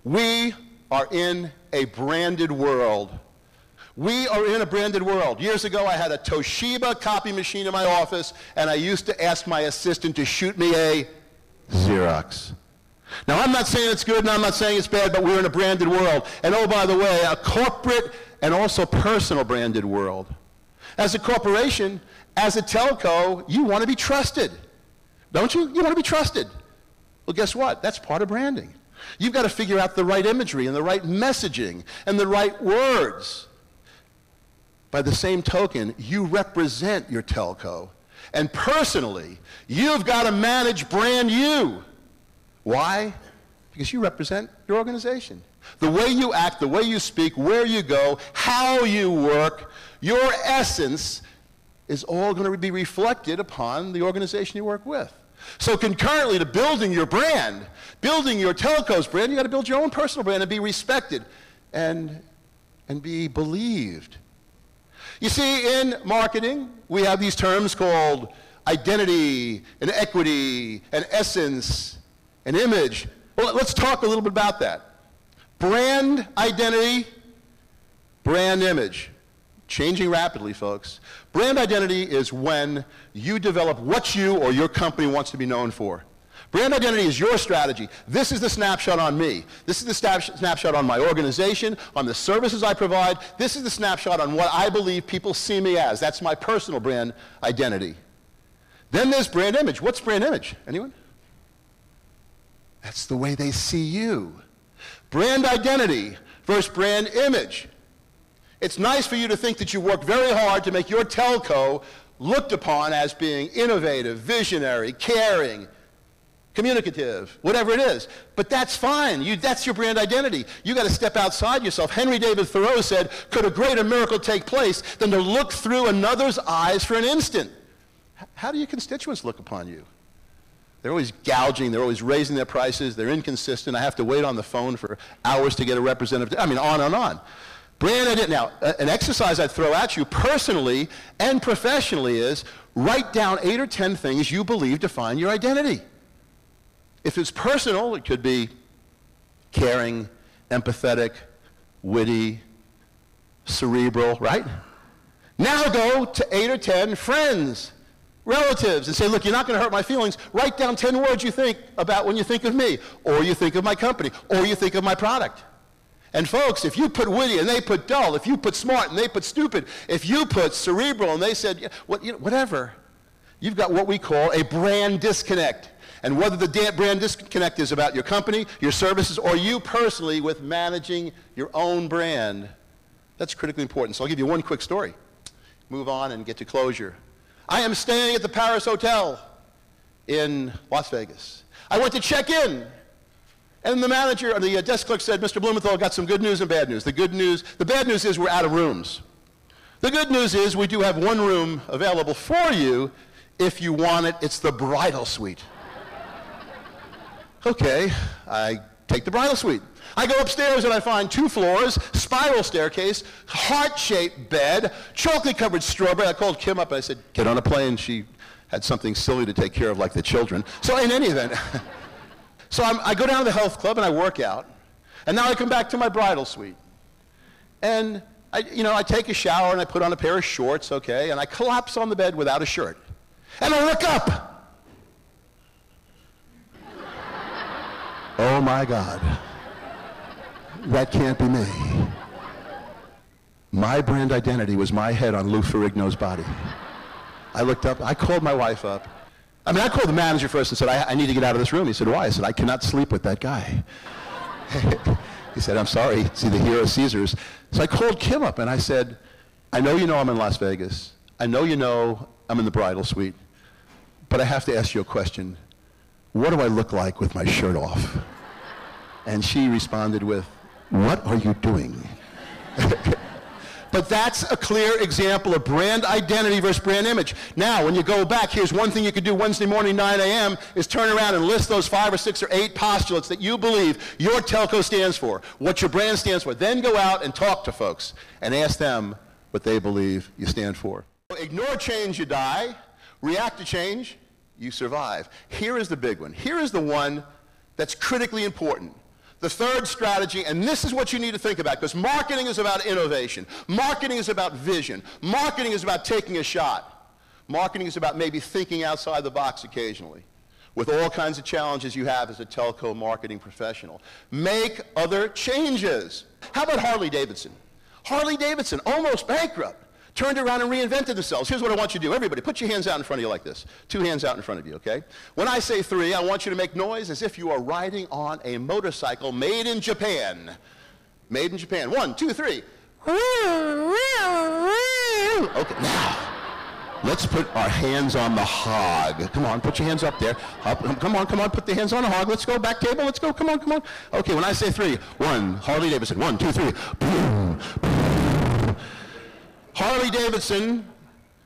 We are in a branded world. We are in a branded world. Years ago, I had a Toshiba copy machine in my office, and I used to ask my assistant to shoot me a Xerox. Now, I'm not saying it's good, and I'm not saying it's bad, but we're in a branded world. And oh, by the way, a corporate and also personal branded world. As a corporation, as a telco, you want to be trusted. Don't you? You want to be trusted. Well, guess what? That's part of branding. You've got to figure out the right imagery and the right messaging and the right words. By the same token, you represent your telco. And personally, you've got to manage brand you. Why? Because you represent your organization. The way you act, the way you speak, where you go, how you work, your essence is all going to be reflected upon the organization you work with. So concurrently to building your brand, building your telco's brand, you got to build your own personal brand and be respected and be believed. You see, in marketing, we have these terms called identity and equity and essence and image. Well, let's talk a little bit about that. Brand identity, brand image. Changing rapidly, folks. Brand identity is when you develop what you or your company wants to be known for. Brand identity is your strategy. This is the snapshot on me. This is the snapshot on my organization, on the services I provide. This is the snapshot on what I believe people see me as. That's my personal brand identity. Then there's brand image. What's brand image? Anyone? That's the way they see you. Brand identity versus brand image. It's nice for you to think that you work very hard to make your telco looked upon as being innovative, visionary, caring, communicative, whatever it is. But that's fine. That's your brand identity. You got to step outside yourself. Henry David Thoreau said, could a greater miracle take place than to look through another's eyes for an instant? How do your constituents look upon you? They're always gouging. They're always raising their prices. They're inconsistent. I have to wait on the phone for hours to get a representative. I mean, on and on. Brand identity. Now, an exercise I'd throw at you personally and professionally is write down 8 or 10 things you believe define your identity. If it's personal, it could be caring, empathetic, witty, cerebral, right? Now go to 8 or 10 friends, relatives, and say, look, you're not going to hurt my feelings. Write down 10 words you think about when you think of me, or you think of my company, or you think of my product. And folks, if you put witty and they put dull, if you put smart and they put stupid, if you put cerebral and they said, yeah, whatever, you've got what we call a brand disconnect. And whether the brand disconnect is about your company, your services, or you personally with managing your own brand, that's critically important. So I'll give you one quick story. Move on and get to closure. I am staying at the Paris Hotel in Las Vegas. I went to check in. And the manager, or the desk clerk said, Mr. Blumenthal, got some good news and bad news. The bad news is we're out of rooms. The good news is we do have one room available for you if you want it. It's the bridal suite. Okay, I take the bridal suite. I go upstairs and I find 2 floors, spiral staircase, heart-shaped bed, chocolate-covered strawberry. I called Kim up and I said, get on a plane. She had something silly to take care of like the children. So in any event, so I go down to the health club and I work out, and now I come back to my bridal suite. And I take a shower and I put on a pair of shorts, okay, and I collapse on the bed without a shirt. And I look up. Oh my God. That can't be me. My brand identity was my head on Lou Ferrigno's body. I looked up, I called my wife up. I called the manager first and said, I need to get out of this room. He said, why? I said, I cannot sleep with that guy. He said, I'm sorry, it's either here or Caesars. So I called Kim up and I said, I know you know I'm in Las Vegas. I know you know I'm in the bridal suite. But I have to ask you a question. What do I look like with my shirt off? And she responded with, what are you doing? But that's a clear example of brand identity versus brand image. Now, when you go back, here's one thing you could do Wednesday morning, 9 a.m., is turn around and list those 5 or 6 or 8 postulates that you believe your telco stands for, what your brand stands for. Then go out and talk to folks and ask them what they believe you stand for. Ignore change, you die. React to change, you survive. Here is the big one. Here is the one that's critically important. The third strategy, and this is what you need to think about, because marketing is about innovation. Marketing is about vision. Marketing is about taking a shot. Marketing is about maybe thinking outside the box occasionally, with all kinds of challenges you have as a telco marketing professional. Make other changes. How about Harley Davidson? Harley Davidson, almost bankrupt, turned around and reinvented themselves. Here's what I want you to do. Everybody, put your hands out in front of you like this. 2 hands out in front of you, okay? When I say 3, I want you to make noise as if you are riding on a motorcycle made in Japan. Made in Japan. 1, 2, 3. Okay, now, let's put our hands on the hog. Come on, put your hands up there. Up, come on, put the hands on the hog. Let's go, back table, let's go, come on. Okay, when I say 3, 1, Harley Davidson, 1, 2, 3. Boom, boom. Harley Davidson,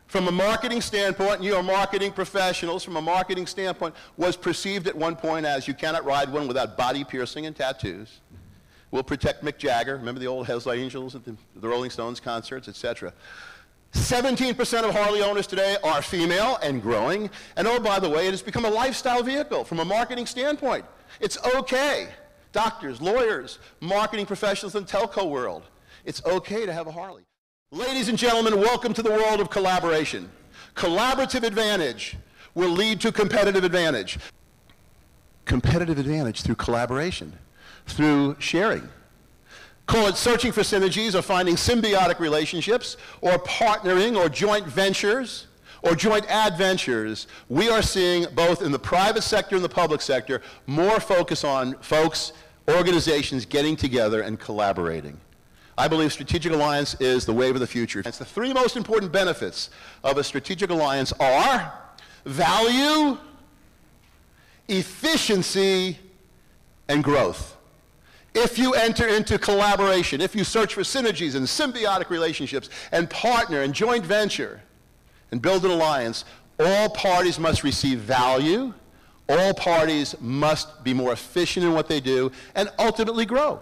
from a marketing standpoint, and you are marketing professionals, from a marketing standpoint, was perceived at one point as you cannot ride one without body piercing and tattoos. We'll protect Mick Jagger. Remember the old Hells Angels at the Rolling Stones concerts, etc. 17% of Harley owners today are female and growing. And oh, by the way, it has become a lifestyle vehicle from a marketing standpoint. It's okay. Doctors, lawyers, marketing professionals in the telco world. It's okay to have a Harley. Ladies and gentlemen, welcome to the world of collaboration. Collaborative advantage will lead to competitive advantage. Competitive advantage through collaboration, through sharing. Call it searching for synergies or finding symbiotic relationships or partnering or joint ventures or joint adventures. We are seeing both in the private sector and the public sector more focus on folks, organizations getting together and collaborating. I believe strategic alliance is the wave of the future. It's the 3 most important benefits of a strategic alliance are value, efficiency, and growth. If you enter into collaboration, if you search for synergies and symbiotic relationships and partner and joint venture and build an alliance, all parties must receive value, all parties must be more efficient in what they do, and ultimately grow.